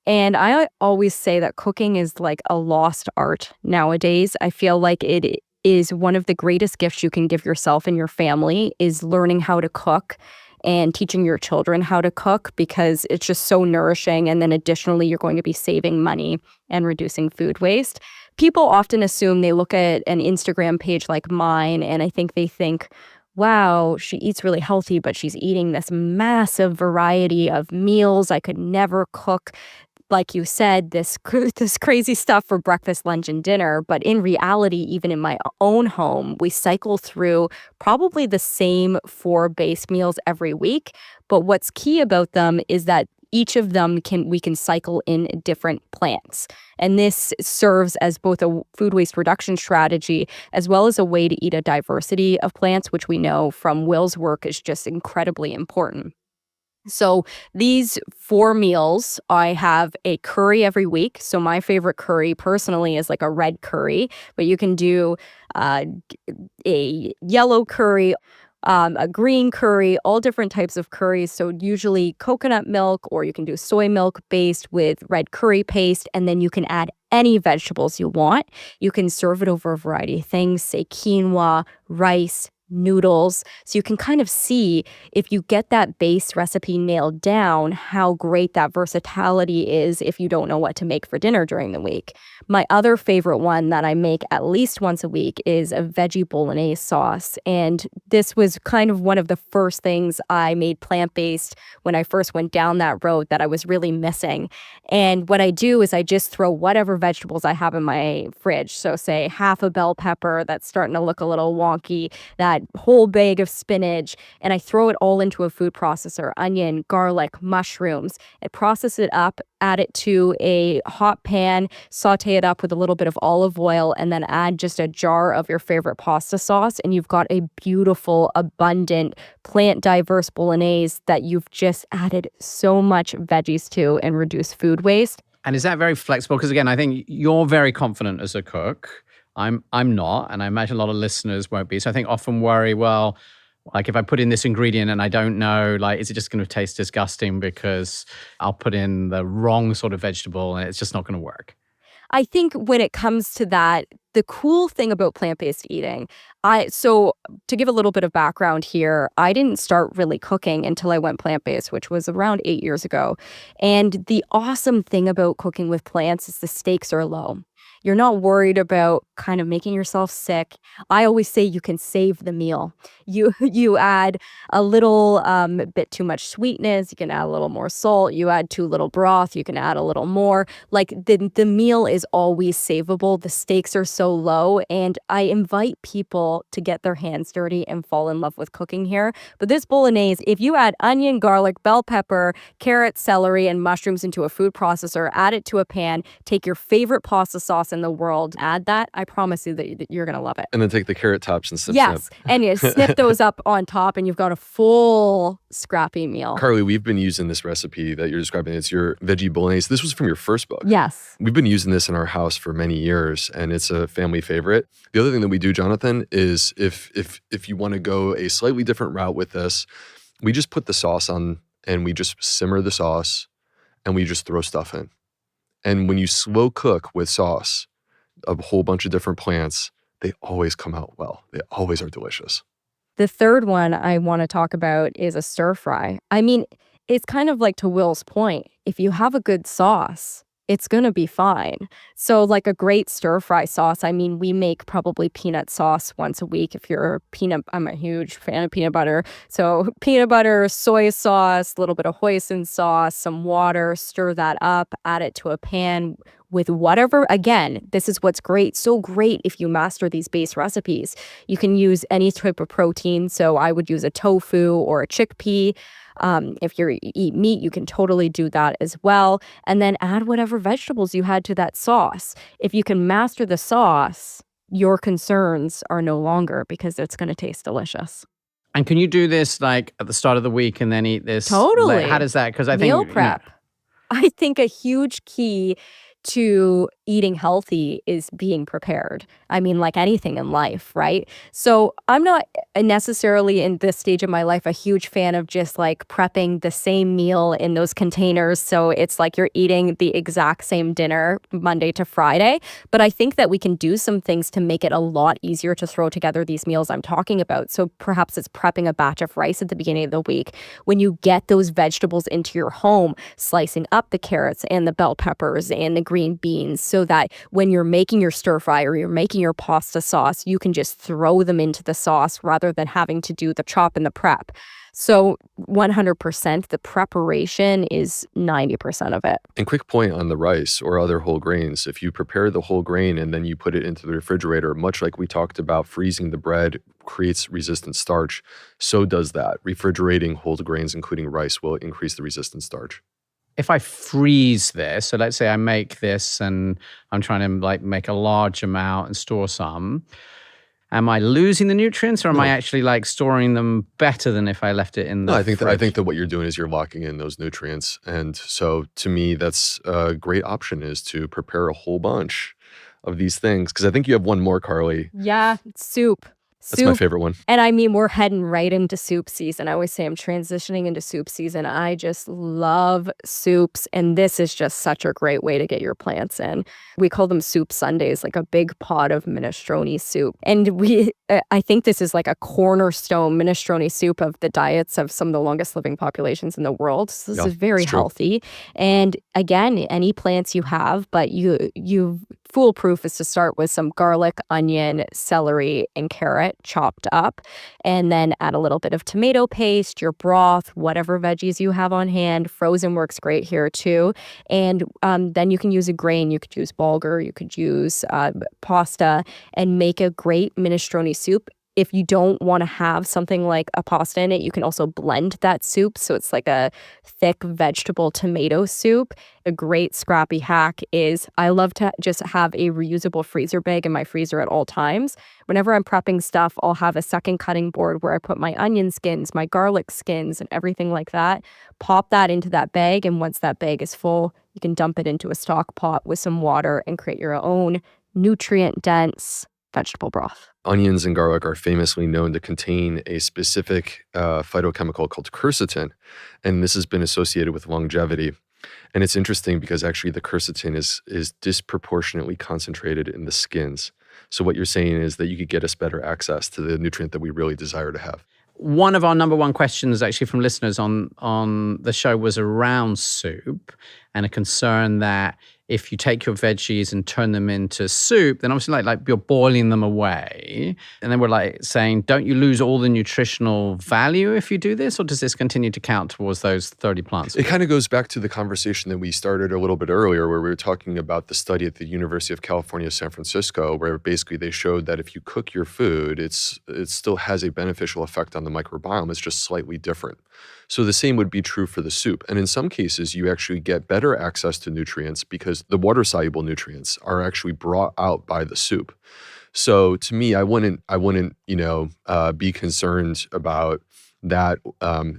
And I always say that cooking is like a lost art nowadays. I feel like it is one of the greatest gifts you can give yourself and your family is learning how to cook and teaching your children how to cook because it's just so nourishing. And then additionally, you're going to be saving money and reducing food waste. People often assume they look at an Instagram page like mine, and I think they think, wow, she eats really healthy, but she's eating this massive variety of meals. I could never cook, like you said, this crazy stuff for breakfast, lunch, and dinner. But in reality, even in my own home, we cycle through probably the same 4 base meals every week. But what's key about them is that each of them we can cycle in different plants. And this serves as both a food waste reduction strategy as well as a way to eat a diversity of plants, which we know from Will's work is just incredibly important. So these 4 meals, I have a curry every week. So my favorite curry personally is like a red curry, but you can do a yellow curry, a green curry, all different types of curries. So usually coconut milk, or you can do soy milk based with red curry paste, and then you can add any vegetables you want. You can serve it over a variety of things, say quinoa, rice, noodles. So you can kind of see, if you get that base recipe nailed down, how great that versatility is if you don't know what to make for dinner during the week. My other favorite one that I make at least once a week is a veggie bolognese sauce. And this was kind of one of the first things I made plant-based when I first went down that road that I was really missing. And what I do is I just throw whatever vegetables I have in my fridge. So say half a bell pepper that's starting to look a little wonky, that whole bag of spinach, and I throw it all into a food processor, onion, garlic, mushrooms, and process it up, add it to a hot pan, saute it up with a little bit of olive oil, and then add just a jar of your favorite pasta sauce, and you've got a beautiful, abundant, plant-diverse bolognese that you've just added so much veggies to and reduced food waste. And is that very flexible? Because again, I think you're very confident as a cook. I'm not, and I imagine a lot of listeners won't be. So I think often worry, well, like if I put in this ingredient and I don't know, like, is it just going to taste disgusting because I'll put in the wrong sort of vegetable and it's just not going to work? I think when it comes to that, the cool thing about plant-based eating, so to give a little bit of background here, I didn't start really cooking until I went plant-based, which was around 8 years ago. And the awesome thing about cooking with plants is the stakes are low. You're not worried about kind of making yourself sick. I always say you can save the meal. You add a little bit too much sweetness, you can add a little more salt. You add too little broth, you can add a little more. Like the meal is always savable. The stakes are so low, and I invite people to get their hands dirty and fall in love with cooking here. But this bolognese, if you add onion, garlic, bell pepper, carrot, celery, and mushrooms into a food processor, add it to a pan, take your favorite pasta sauce in the world, add that, I promise you that you're going to love it. And then take the carrot tops and snip. Yes, and you snip those up on top and you've got a full scrappy meal. Carleigh, we've been using this recipe that you're describing. It's your veggie bolognese. This was from your first book. Yes. We've been using this in our house for many years, and it's a family favorite. The other thing that we do, Jonathan, is if you want to go a slightly different route with this, we just put the sauce on and we just simmer the sauce and we just throw stuff in. And when you slow cook with sauce, a whole bunch of different plants, they always come out well. They always are delicious. The third one I want to talk about is a stir fry. I mean, it's kind of like to Will's point. If you have a good sauce, it's going to be fine. So like a great stir fry sauce, I mean, we make probably peanut sauce once a week. If you're I'm a huge fan of peanut butter. So peanut butter, soy sauce, a little bit of hoisin sauce, some water, stir that up, add it to a pan with whatever. Again, this is what's great. So great if you master these base recipes. You can use any type of protein. So I would use a tofu or a chickpea. If you eat meat, you can totally do that as well. And then add whatever vegetables you had to that sauce. If you can master the sauce, your concerns are no longer because it's going to taste delicious. And can you do this like at the start of the week and then eat this? Totally. How does that? Because I think meal prep. I think a huge key to eating healthy is being prepared. I mean, like anything in life, right? So I'm not necessarily in this stage of my life a huge fan of just like prepping the same meal in those containers. So it's like you're eating the exact same dinner Monday to Friday. But I think that we can do some things to make it a lot easier to throw together these meals I'm talking about. So perhaps it's prepping a batch of rice at the beginning of the week. When you get those vegetables into your home, slicing up the carrots and the bell peppers and the green beans so that when you're making your stir fry or you're making your pasta sauce, you can just throw them into the sauce rather than having to do the chop and the prep. So 100%, the preparation is 90% of it. And quick point on the rice or other whole grains. If you prepare the whole grain and then you put it into the refrigerator, much like we talked about freezing the bread creates resistant starch, so does that. Refrigerating whole grains, including rice, will increase the resistant starch. If I freeze this, so let's say I make this and I'm trying to like make a large amount and store some, am I losing the nutrients or am I actually like storing them better than if I left it in the fridge? I think that what you're doing is you're locking in those nutrients. And so to me, that's a great option is to prepare a whole bunch of these things. Because I think you have one more, Carleigh. Yeah, soup. That's my favorite one. And I mean, we're heading right into soup season. I always say I'm transitioning into soup season. I just love soups. And this is just such a great way to get your plants in. We call them soup Sundays, like a big pot of minestrone soup. And I think this is like a cornerstone minestrone soup of the diets of some of the longest living populations in the world. So this is very healthy. And again, any plants you have, but you foolproof is to start with some garlic, onion, celery, and carrot chopped up, and then add a little bit of tomato paste, your broth, whatever veggies you have on hand. Frozen works great here too. And then you can use a grain. You could use bulgur, you could use pasta, and make a great minestrone soup. If you don't want to have something like a pasta in it, you can also blend that soup. So it's like a thick vegetable tomato soup. A great scrappy hack is I love to just have a reusable freezer bag in my freezer at all times. Whenever I'm prepping stuff, I'll have a second cutting board where I put my onion skins, my garlic skins, and everything like that. Pop that into that bag. And once that bag is full, you can dump it into a stock pot with some water and create your own nutrient-dense vegetable broth. Onions and garlic are famously known to contain a specific phytochemical called quercetin, and this has been associated with longevity. And it's interesting because actually the quercetin is disproportionately concentrated in the skins. So what you're saying is that you could get us better access to the nutrient that we really desire to have. One of our number one questions actually from listeners on the show was around soup and a concern that if you take your veggies and turn them into soup, then obviously like you're boiling them away. And then we're like saying, don't you lose all the nutritional value if you do this? Or does this continue to count towards those 30 plants? It kind of goes back to the conversation that we started a little bit earlier where we were talking about the study at the University of California, San Francisco, where basically they showed that if you cook your food, it still has a beneficial effect on the microbiome. It's just slightly different. So the same would be true for the soup. And in some cases, you actually get better access to nutrients because the water-soluble nutrients are actually brought out by the soup. So to me, I wouldn't be concerned about that.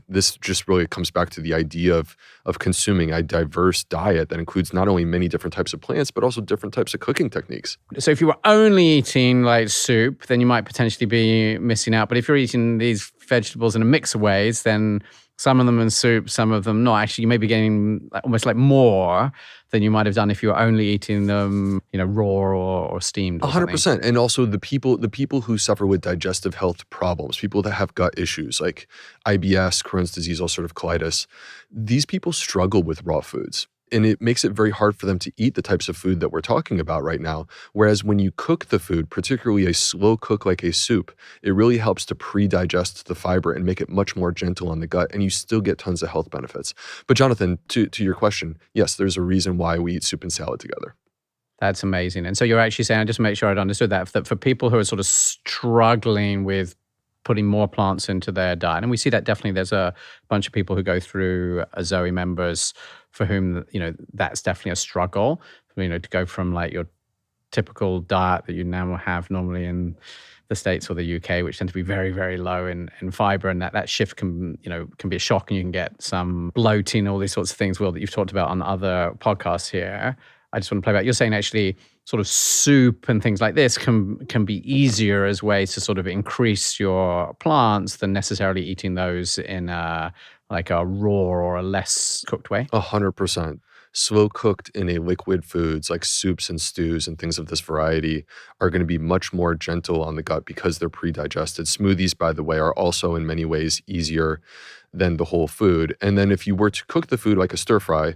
This just really comes back to the idea of consuming a diverse diet that includes not only many different types of plants, but also different types of cooking techniques. So if you were only eating like soup, then you might potentially be missing out. But if you're eating these vegetables in a mix of ways, then some of them in soup, some of them not. Actually, you may be getting almost like more than you might have done if you were only eating them, raw or steamed. 100%. And also the people who suffer with digestive health problems, people that have gut issues like IBS, Crohn's disease, ulcerative colitis, these people struggle with raw foods. And it makes it very hard for them to eat the types of food that we're talking about right now. Whereas when you cook the food, particularly a slow cook like a soup, it really helps to pre-digest the fiber and make it much more gentle on the gut, and you still get tons of health benefits. But Jonathan, to your question, yes, there's a reason why we eat soup and salad together. That's amazing. And so you're actually saying, just to make sure I'd understood that for people who are sort of struggling with putting more plants into their diet, and we see that definitely there's a bunch of people who go through Zoe members for whom, that's definitely a struggle, to go from like your typical diet that you now have normally in the States or the UK, which tend to be very, very low in fiber. And that shift can be a shock, and you can get some bloating, all these sorts of things, Will, that you've talked about on other podcasts here. I just want to play back. You're saying actually sort of soup and things like this can be easier as ways to sort of increase your plants than necessarily eating those in like a raw or a less cooked way. 100%. Slow cooked in a liquid foods like soups and stews and things of this variety are going to be much more gentle on the gut because they're pre-digested. Smoothies, by the way, are also in many ways easier than the whole food. And then if you were to cook the food like a stir fry,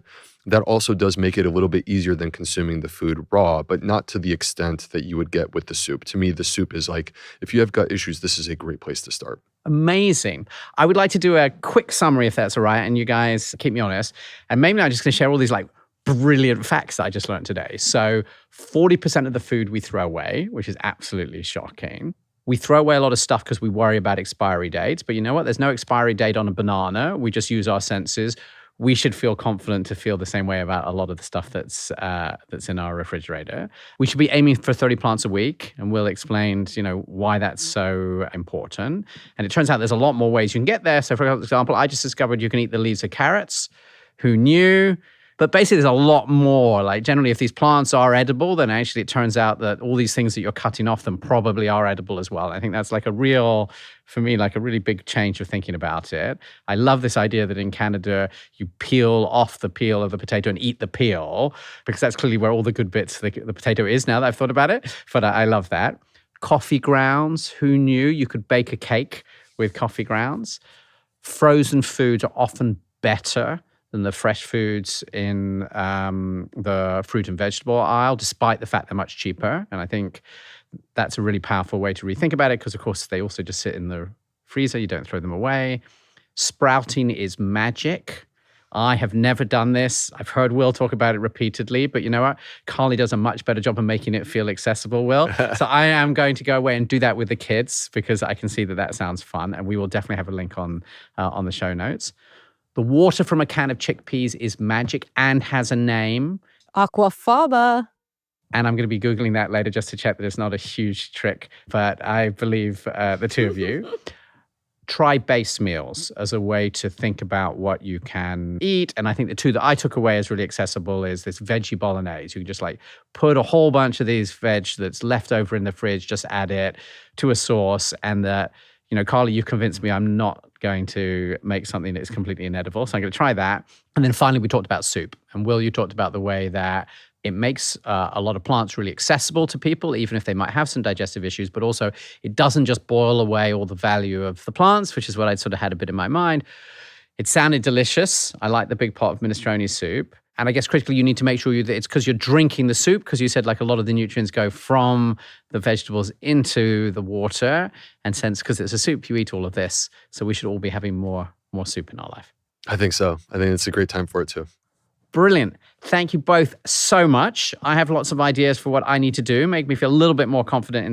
that also does make it a little bit easier than consuming the food raw, but not to the extent that you would get with the soup. To me, the soup is like, if you have gut issues, this is a great place to start. Amazing. I would like to do a quick summary, if that's all right, and you guys keep me honest. And maybe I'm just going to share all these like brilliant facts that I just learned today. So 40% of the food we throw away, which is absolutely shocking. We throw away a lot of stuff because we worry about expiry dates. But you know what? There's no expiry date on a banana. We just use our senses. We should feel confident to feel the same way about a lot of the stuff that's in our refrigerator. We should be aiming for 30 plants a week, and Will explained, why that's so important. And it turns out there's a lot more ways you can get there. So, for example, I just discovered you can eat the leaves of carrots. Who knew? But basically, there's a lot more. Like generally, if these plants are edible, then actually it turns out that all these things that you're cutting off them probably are edible as well. I think that's like for me, like a really big change of thinking about it. I love this idea that in Canada, you peel off the peel of the potato and eat the peel, because that's clearly where all the good bits of the potato is now that I've thought about it. But I love that. Coffee grounds. Who knew you could bake a cake with coffee grounds? Frozen foods are often better than the fresh foods in the fruit and vegetable aisle, despite the fact they're much cheaper. And I think that's a really powerful way to rethink about it, because, of course, they also just sit in the freezer. You don't throw them away. Sprouting is magic. I have never done this. I've heard Will talk about it repeatedly, but you know what? Carleigh does a much better job of making it feel accessible, Will. So I am going to go away and do that with the kids, because I can see that sounds fun. And we will definitely have a link on the show notes. The water from a can of chickpeas is magic and has a name. Aquafaba. And I'm going to be Googling that later just to check that it's not a huge trick, but I believe the two of you. Try base meals as a way to think about what you can eat. And I think the two that I took away as really accessible is this veggie bolognese. You can just like put a whole bunch of these veg that's left over in the fridge, just add it to a sauce, and that, Carleigh, you convinced me I'm not going to make something that's completely inedible. So I'm going to try that. And then finally, we talked about soup. And Will, you talked about the way that it makes a lot of plants really accessible to people, even if they might have some digestive issues, but also it doesn't just boil away all the value of the plants, which is what I sort of had a bit in my mind. It sounded delicious. I like the big pot of minestrone soup. And I guess critically, you need to make sure that it's because you're drinking the soup, because you said like a lot of the nutrients go from the vegetables into the water. And since, because it's a soup, you eat all of this. So we should all be having more soup in our life. I think so. I think it's a great time for it too. Brilliant. Thank you both so much. I have lots of ideas for what I need to do, make me feel a little bit more confident in